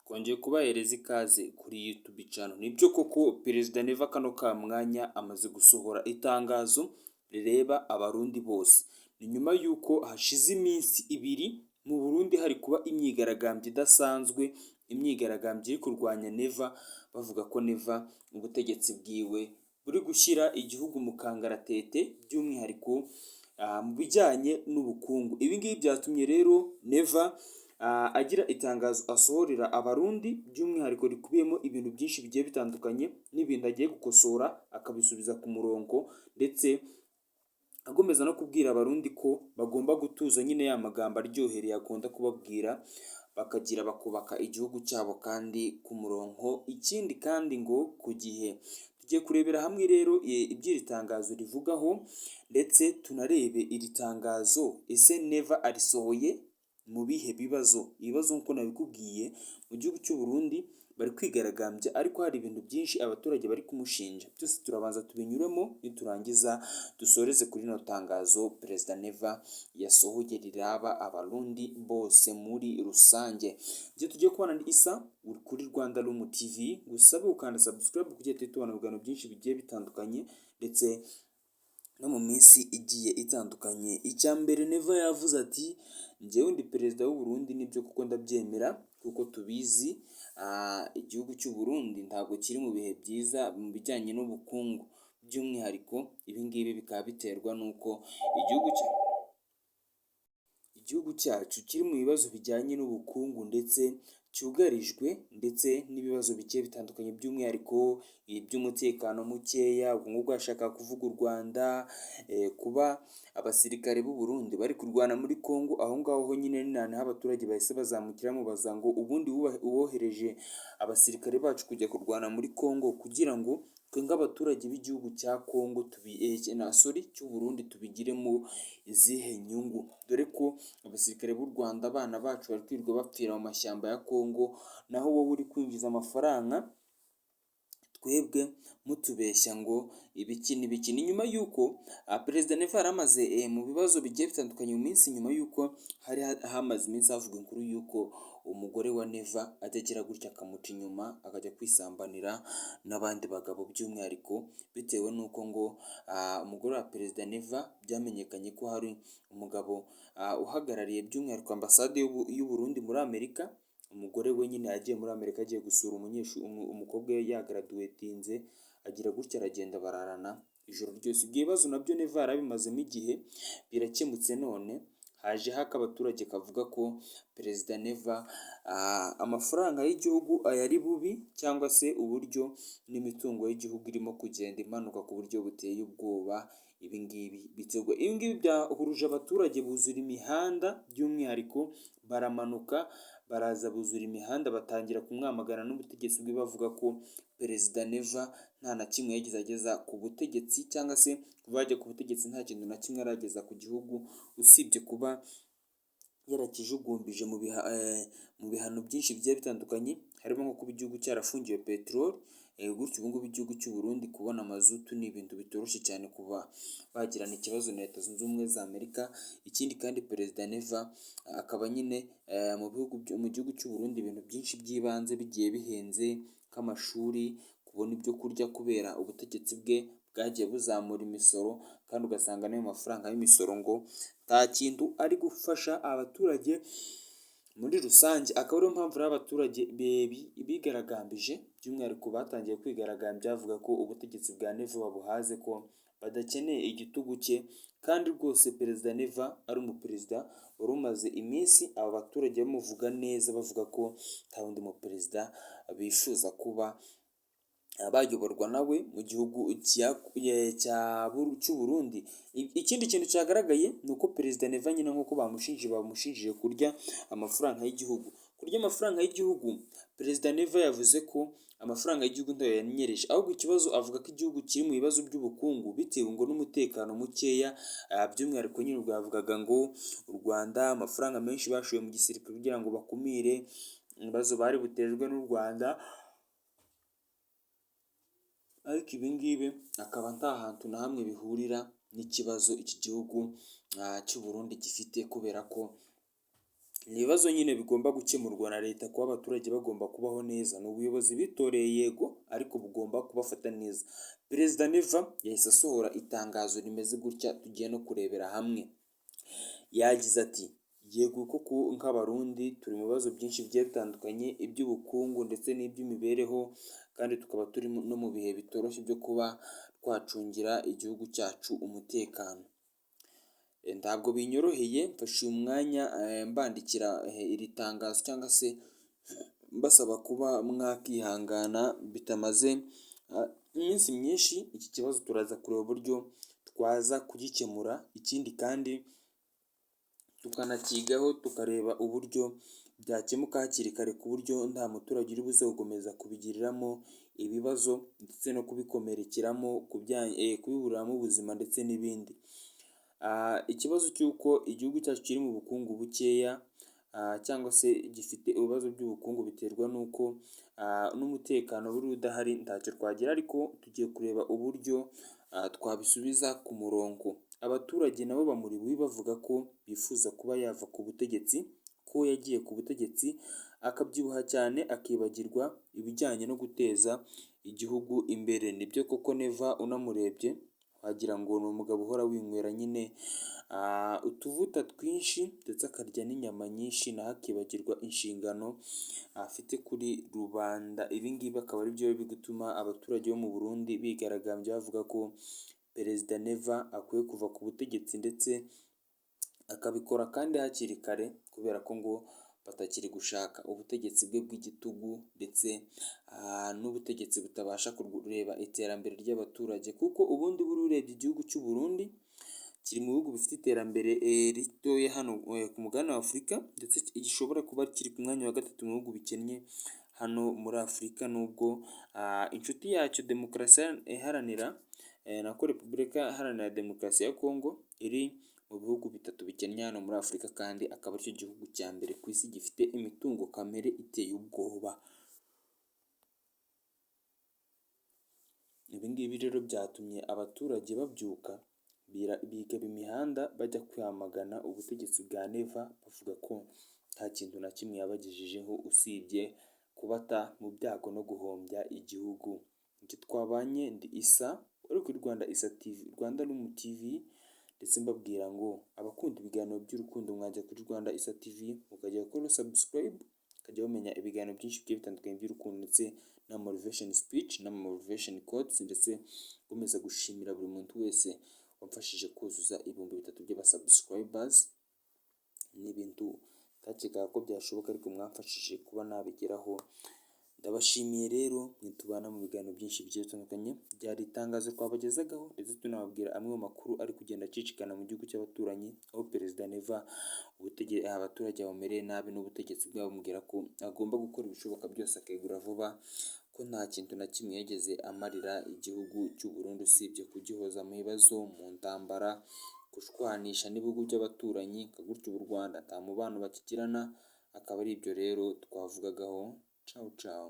Twongeye kubahereza ikaze kuri YouTube channel. Nibyo koko Perezida Neva kano ka mwanya amaze gusohora itangazo rireba abarundi bose. Ni nyuma y'uko hashize iminsi ibiri mu Burundi hari kuba imyigaragambyo idasanzwe, imyigaragambyo iri kurwanya Neva, bavuga ko Neva ubutegetsi bwiwe buri gushyira igihugu mu kangaratete, by'umwihariko mu bijyanye n'ubukungu. Ibi ngibi byatumye rero Neva agira itangazo asohorera abarundi, by'umwihariko rikubiyemo ibintu byinshi bigiye bitandukanye n'ibintu agiye gukosora akabisubiza ku murongo, ndetse agomeza no kubwira abarundi ko bagomba gutuza, nyine ya magambo aryohereye akunda kubabwira, bakubaka igihugu cyabo kandi ku murongo, ikindi kandi ngo ku gihe. Tugiye kurebera hamwe rero iby'iri tangazo rivugaho, ndetse tunarebe iri tangazo ese Neva arisohoye mu bihe bibazo. Ibibazo nk'uko nabikubwiye, mu gihugu cy'u Burundi bari kwigaragambya, ariko hari ibintu byinshi abaturage bari kumushinja. Byose turabanza tubinyuremo, niturangiza dusoreze kuri rino tangazo Perezida Neva yasohoye riraba abarundi bose muri rusange. Ibyo tugiye kubona ni Isa uri kuri Rwanda Room TV, gusabe ukanda subscribe kugira ngo tubone ibiganiro byinshi bigiye bitandukanye, ndetse no mu minsi igiye itandukanye. Icya mbere Neva yavuze ati njyewe ndi perezida w'u Burundi, nibyo kuko ndabyemera, kuko tubizi igihugu cy'u Burundi ntabwo kiri mu bihe byiza mu bijyanye n'ubukungu, by'umwihariko ibi ngibi bikaba biterwa n'uko igihugu cyacu kiri mu bibazo bijyanye n'ubukungu, ndetse cyugarijwe ndetse n'ibibazo bigiye bitandukanye, by'umwihariko iby'umutekano mukeya. Ubwo ngubwo bashaka kuvuga u Rwanda, kuba abasirikare b'u Burundi bari kurwana muri Congo, aho ngaho ho nyine ni naho abaturage bahise bazamukira bamubaza ngo ubundi wohereje abasirikare bacu kujya kurwana muri Congo kugira ngo twe nk'abaturage b'igihugu cya Congo cy'u Burundi tubigiremo izihe nyungu, dore ko abasirikare b'u Rwanda abana bacu bari kwirirwa bapfira mu mashyamba ya Congo, naho wowe uri kwinjiza amafaranga twebwe mutubeshya ngo ibiki n'ibiki. Ni nyuma y'uko Perezida Neva yari amaze mu bibazo bigiye bitandukanye mu minsi, nyuma y'uko hari hamaze iminsi havuga inkuru y'uko umugore wa Neva ategera gutya akamuca inyuma akajya kwisambanira n'abandi bagabo, by'umwihariko bitewe n'uko ngo umugore wa Perezida Neva byamenyekanye ko hari umugabo uhagarariye by'umwihariko ambasade y'u Burundi muri Amerika. Umugore we nyine yagiye muri Amerika agiye gusura umukobwa we yagaraduwetinze, agira gutya aragenda bararana ijoro ryose. Ibyo bibazo nabyo Neva yarabimazemo igihe, birakemutse. None hajeho abaturage kavuga ko Perezida Neva amafaranga y'igihugu ayari bubi, cyangwa se uburyo n'imitungo y'igihugu irimo kugenda imanuka ku buryo buteye ubwoba. Ibi ngibi byahuruje abaturage, buzura imihanda, by'umwihariko baramanuka baraza buzura imihanda, batangira kumwamagana n'ubutegetsi bwe, bavuga ko Perezida Neva nta na kimwe yigeze ageza ku butegetsi, cyangwa se kuva yajya ku butegetsi nta kintu na kimwe arageza ku gihugu, usibye kuba yarakijugumbije mu bihano byinshi bigiye bitandukanye, harimo nko kuba igihugu cyarafungiwe peteroli. Gutyo ubu ngubu igihugu cy'u Burundi kubona mazutu ni ibintu bitoroshye cyane, kuba bagirana ikibazo na Leta Zunze Ubumwe za Amerika. Ikindi kandi Perezida Neva akaba nyine mu gihugu cy'u Burundi ibintu byinshi by'ibanze bigiye bihenze, nk'amashuri, kubona ibyo kurya, kubera ubutegetsi bwe bwagiye buzamura imisoro, kandi ugasanga n'ayo mafaranga y'imisoro ngo nta kintu ari gufasha abaturage muri rusange. Akaba ariyo mpamvu rero abaturage bigaragambije, by'umwihariko batangiye kwigaragambya bavuga ko ubutegetsi bwa Neva babuhaze, ko badakeneye igitugu cye, kandi rwose Perezida Neva ari umuperezida wari umaze iminsi aba baturage bamuvuga neza, bavuga ko nta wundi muperezida bifuza kuba bayoborwa nawe mu gihugu cy'u Burundi. Ikindi kintu cyagaragaye ni uko Perezida Neva nyine nk'uko bamushinjije kurya amafaranga y'igihugu. Kurya amafaranga y'igihugu, Perezida Neva yavuze ko amafaranga y'igihugu ntayo yanyereje, ahubwo ikibazo avuga ko igihugu kiri mu bibazo by'ubukungu bitewe ngo n'umutekano mukeya, by'umwihariko nyine ubwo yavugaga ngo u Rwanda amafaranga menshi bashoye mu gisirikare kugira ngo bakumire ibibazo bari butejwe n'u Rwanda, ariko ibi ngibi akaba nta hantu na hamwe bihurira n'ikibazo iki gihugu cy'u Burundi gifite, kubera ko ni ibibazo nyine bigomba gukemurwa na leta, kuba abaturage bagomba kubaho neza. Ni ubuyobozi bitoreye yego, ariko bugomba kubafata neza. Perezida Neva yahise asohora itangazo rimeze gutya tugiye no kurebera hamwe. Yagize ati yego koko nk'abarundi turi mu bibazo byinshi bigiye bitandukanye, iby'ubukungu ndetse n'iby'imibereho, kandi tukaba turi no mu bihe bitoroshye byo kuba twacungira igihugu cyacu umutekano. Ntabwo binyoroheye, mfashe uyu mwanya mbandikira iri tangazo cyangwa se mbasaba kuba mwakihangana bitamaze iminsi myinshi. Iki kibazo turaza kureba uburyo twaza kugikemura, ikindi kandi tukanakigaho tukareba uburyo byakemuka hakiri kare, ku buryo nta muturage uri buze gukomeza kubigiriramo ibibazo ndetse no kubikomerekeramo, kubiburiramo ubuzima ndetse n'ibindi. Ikibazo cy'uko igihugu cyacu kiri mu bukungu bukeya cyangwa se gifite ibibazo by'ubukungu biterwa n'uko n'umutekano buri udahari ntacyo twagira, ariko tugiye kureba uburyo twabisubiza ku murongo. Abaturage nabo bamuri bubi bavuga ko bifuza kuba yava ku butegetsi, ko yagiye ku butegetsi akabyibuha cyane akibagirwa ibijyanye no guteza igihugu imbere. Nibyo koko Neva unamurebye wagira ngo ni umugabo uhora winywera nyine utuvuta twinshi ndetse akarya n'inyama nyinshi, naho akibagirwa inshingano afite kuri rubanda. Ibi ngibi akaba ari byo biri gutuma abaturage bo mu Burundi bigaragambya bavuga ko Perezida Neva akwiye kuva ku butegetsi, ndetse akabikora kandi hakiri kare, kubera ko ngo batakiri gushaka ubutegetsi bwe bw'igitugu ndetse n'ubutegetsi butabasha kureba iterambere ry'abaturage. Kuko ubundi buri urebye igihugu cy'u Burundi kiri mu bihugu bifite iterambere ritoya hano ku mugabane wa Afurika, ndetse gishobora kuba kiri ku mwanya wa gatatu mu bihugu bikennye hano muri Afurika, nubwo inshuti yacyo demokarasi iharanira Repubulika Iharanira Demokarasi ya Kongo iri mu bihugu bitatu bikennye hano muri Afurika, kandi akaba aricyo gihugu cya mbere ku isi gifite imitungo kamere iteye ubwoba. Ibi ngibi rero byatumye abaturage babyuka bigaba imihanda bajya kwamagana ubutegetsi bwa Neva, bavuga ko nta kintu na kimwe yabagejejeho usibye kubata mu byago no guhombya igihugu. Njye twabanye ndi Isa, uri kuri Rwanda Isa TV, Rwanda Room TV, ndetse mbabwira ngo abakunda ibiganiro by'urukundo mwajya kuri Rwanda Isa TV mukajya gukora subscribe, mukajya bamenya ibiganiro byinshi bigiye bitandukanye by'urukundo ndetse na motivation speech na motivation quotes, ndetse nkomeza gushimira buri muntu wese wamfashije kuzuza 3,000 by'abasubscribers. Ni ibintu ntakekaga ko byashoboka, ariko mwamfashije kuba nabigeraho. Ndabashimiye rero, nitubana mu biganiro byinshi bigiye bitandukanye. Byari itangazo twabagezagaho ndetse tunababwira amwe mu makuru ari kugenda acicikana mu gihugu cy'abaturanyi, aho Perezida Neva abaturage bamereye nabi n'ubutegetsi bwabo bamubwira ko agomba gukora ibishoboka byose akegura vuba, ko nta kintu na kimwe yigeze amarira igihugu cy'u Burundi usibye kugihoza mu bibazo, mu ntambara, gushwanisha n'ibihugu by'abaturanyi, gutyo u Rwanda nta mubano bakigirana. Akaba ari ibyo rero twavugagaho. Ciao ciao.